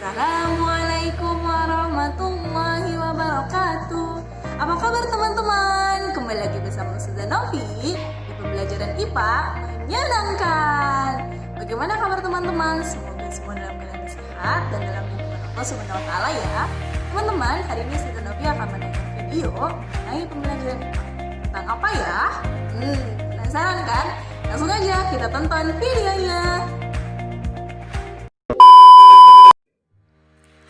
Assalamualaikum warahmatullahi wabarakatuh. Apa kabar teman-teman? Kembali lagi bersama Ustazah Novi di pembelajaran IPA menyenangkan. Bagaimana kabar teman-teman? Semoga semua dalam keadaan sehat dan dalam lindungan Allah Subhanahu wa taala ya. Teman-teman, hari ini Ustazah Novi akan menaikkan video mengenai pembelajaran IPA. Tentang apa ya? Penasaran kan? Langsung aja kita tonton videonya.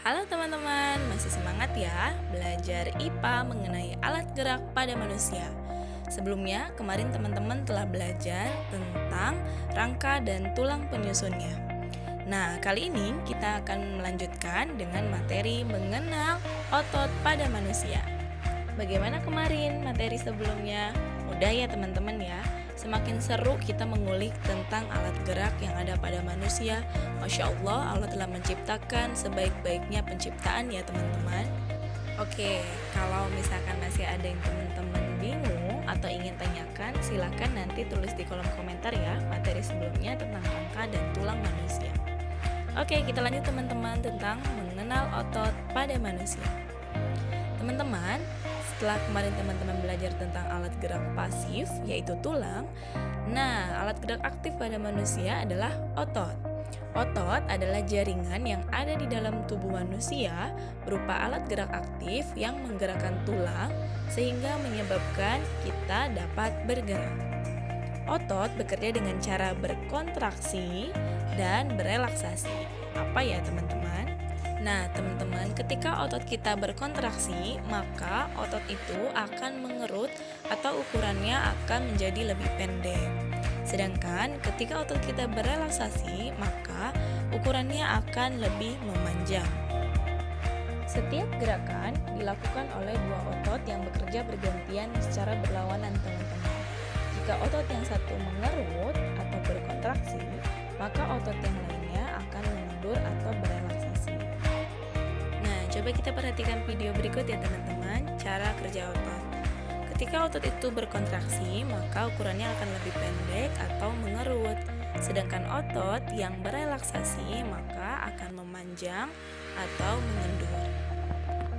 Halo teman-teman, masih semangat ya belajar IPA mengenai alat gerak pada manusia? Sebelumnya, kemarin teman-teman telah belajar tentang rangka dan tulang penyusunnya. Nah, kali ini kita akan melanjutkan dengan materi mengenal otot pada manusia. Bagaimana kemarin materi sebelumnya? Mudah ya teman-teman ya. Semakin seru kita mengulik tentang alat gerak yang ada pada manusia. Masya Allah, Allah telah menciptakan sebaik-baiknya penciptaan ya teman-teman. Oke, kalau misalkan masih ada yang teman-teman bingung atau ingin tanyakan, silakan nanti tulis di kolom komentar ya materi sebelumnya tentang rangka dan tulang manusia. Oke, kita lanjut teman-teman tentang mengenal otot pada manusia. Teman-teman, setelah kemarin teman-teman belajar tentang alat gerak pasif, yaitu tulang. Nah, alat gerak aktif pada manusia adalah otot. Otot adalah jaringan yang ada di dalam tubuh manusia berupa alat gerak aktif yang menggerakkan tulang sehingga menyebabkan kita dapat bergerak. Otot bekerja dengan cara berkontraksi dan berelaksasi. Apa ya teman-teman? Nah teman-teman, ketika otot kita berkontraksi, maka otot itu akan mengerut atau ukurannya akan menjadi lebih pendek. Sedangkan ketika otot kita berelaksasi, maka ukurannya akan lebih memanjang. Setiap gerakan dilakukan oleh dua otot yang bekerja bergantian secara berlawanan teman-teman. Jika otot yang satu mengerut atau berkontraksi, maka otot yang lainnya akan mengendur atau berelaksasi. Coba kita perhatikan video berikut ya teman-teman, cara kerja otot. Ketika otot itu berkontraksi, maka ukurannya akan lebih pendek atau mengerut. Sedangkan otot yang berelaksasi, maka akan memanjang atau mengendur.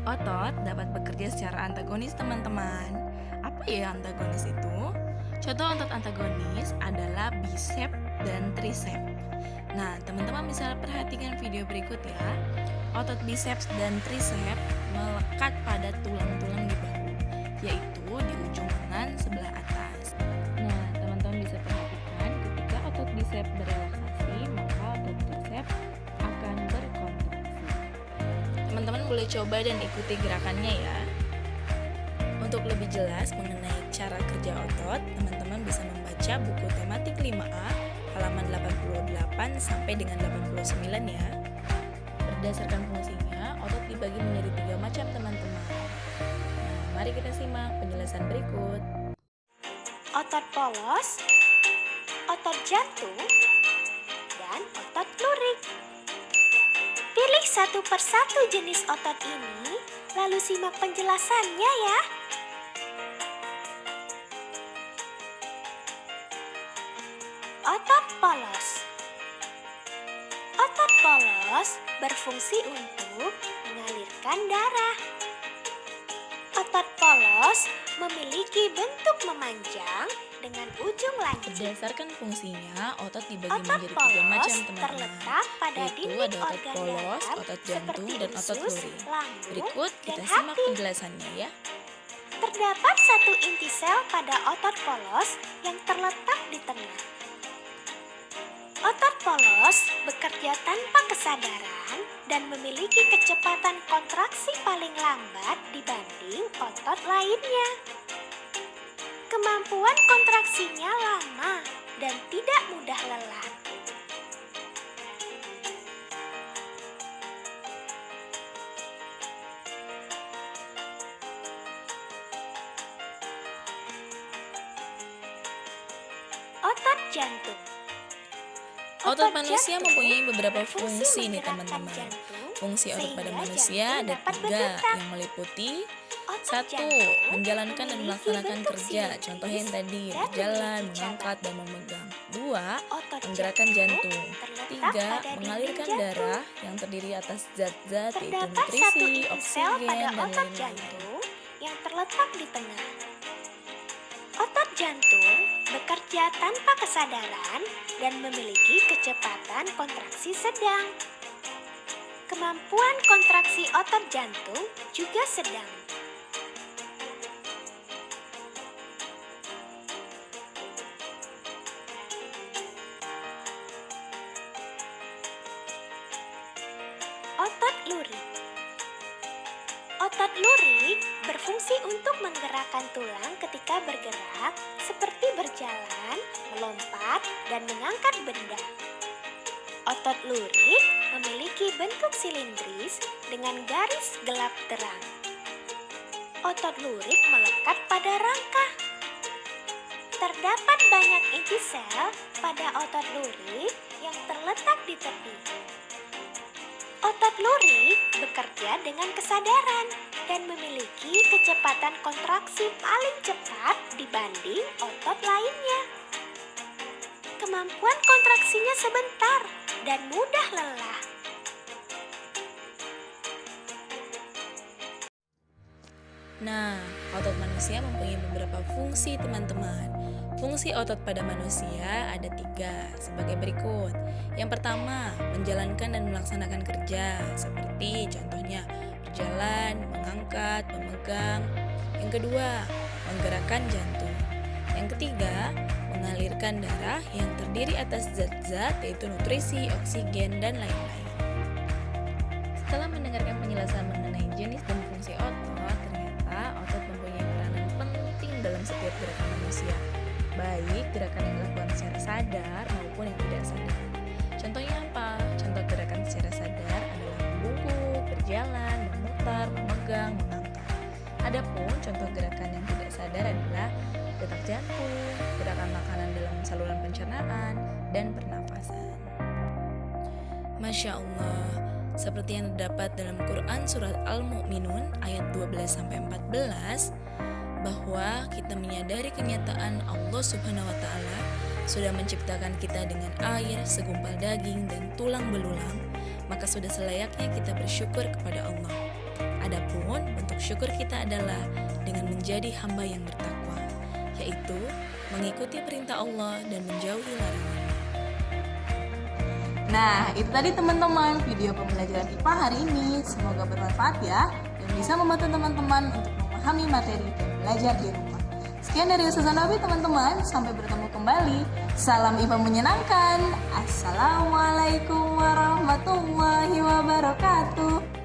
Otot dapat bekerja secara antagonis teman-teman. Apa ya antagonis itu? Contoh otot antagonis adalah bicep dan tricep. Nah, teman-teman bisa perhatikan video berikut ya. Otot biceps dan tricep melekat pada tulang-tulang di bahu, yaitu di ujung lengan sebelah atas. Nah, teman-teman bisa perhatikan ketika otot bicep berelaksasi, maka otot tricep akan berkontraksi. Teman-teman boleh coba dan ikuti gerakannya ya. Untuk lebih jelas mengenai cara kerja otot, teman-teman bisa membaca buku tematik 5A halaman 88 sampai dengan 89 ya. Berdasarkan fungsinya, otot dibagi menjadi 3 macam teman-teman. Nah, mari kita simak penjelasan berikut. Otot polos, otot jantung, dan otot lurik. Pilih satu persatu jenis otot ini, lalu simak penjelasannya ya. Otot polos. Otot polos berfungsi untuk mengalirkan darah. Otot polos memiliki bentuk memanjang dengan ujung lancip. Berdasarkan fungsinya, otot dibagi Otot menjadi 3 polos macam teman-teman, terletak pada yaitu dinding ada otot organ polos, dalam otot jantung, seperti dan otot usus, lurik. lambung, Berikut kita dan simak hati. penjelasannya ya. Terdapat satu inti sel pada otot polos yang terletak di tengah. Otot polos bekerja tanpa kesadaran dan memiliki kecepatan kontraksi paling lambat dibanding otot lainnya. Kemampuan kontraksinya lama dan tidak mudah lelah. Otot jantung. Otot manusia jantung mempunyai beberapa berfungsi fungsi nih menggerakkan teman-teman. jantung Fungsi otot pada sehingga manusia jantung ada dapat 3 berdetak. yang meliputi Otot 1. jantung Menjalankan dan memiliki melaksanakan bentuk kerja, silindris contohnya yang tadi, dan berjalan, memiliki mengangkat, cabang. dan memegang. 2. Otot Menggerakkan jantung. terletak 3. pada Mengalirkan dinding darah jantung. yang terdiri atas zat-zat yaitu Terdapat satu nutrisi, inti sel oksigen, pada dan otot lain-lain. jantung yang terletak di tengah. Otot jantung bekerja tanpa kesadaran dan memiliki kecepatan kontraksi sedang. Kemampuan kontraksi otot jantung juga sedang. Otot lurik. Otot lurik berfungsi untuk menggerakkan tulang ketika bergerak, seperti berjalan, melompat, dan mengangkat benda. Otot lurik memiliki bentuk silindris dengan garis gelap terang. Otot lurik melekat pada rangka. Terdapat banyak inti sel pada otot lurik yang terletak di tepi. Otot lurik bekerja dengan kesadaran dan memiliki kecepatan kontraksi paling cepat dibanding otot lainnya. Kemampuan kontraksinya sebentar dan mudah lelah. Nah, otot manusia mempunyai beberapa fungsi, teman-teman. Fungsi otot pada manusia ada 3 sebagai berikut. Yang pertama, menjalankan dan melaksanakan kerja, seperti contohnya berjalan, mengangkat, memegang. Yang kedua, menggerakkan jantung. Yang ketiga, mengalirkan darah yang terdiri atas zat-zat yaitu nutrisi, oksigen, dan lain-lain. Setelah mendengarkan penjelasan mengenai jenis dan fungsi otot, ternyata otot mempunyai peranan penting dalam setiap gerakan manusia, baik gerakan yang dilakukan secara sadar maupun yang tidak sadar. Contohnya apa? Contoh gerakan secara sadar adalah membungkuk, berjalan, memutar, memegang, mengangkat. Adapun contoh gerakan yang tidak sadar adalah detak jantung, gerakan makanan dalam saluran pencernaan, dan pernafasan. Masya Allah, seperti yang terdapat dalam Quran surat Al-Mu'minun ayat 12-14, bahwa kita menyadari kenyataan Allah Subhanahu wa Ta'ala sudah menciptakan kita dengan air, segumpal daging, dan tulang belulang, maka sudah selayaknya kita bersyukur kepada Allah. Adapun bentuk syukur kita adalah dengan menjadi hamba yang bertakwa, yaitu mengikuti perintah Allah dan menjauhi larangan. Nah, itu tadi teman-teman video pembelajaran IPA hari ini. Semoga bermanfaat ya dan bisa membantu teman-teman untuk memahami materi dan belajar di rumah. Sekian dari Ustazah Novi teman-teman, sampai bertemu kembali. Salam IPA menyenangkan. Assalamualaikum warahmatullahi wabarakatuh.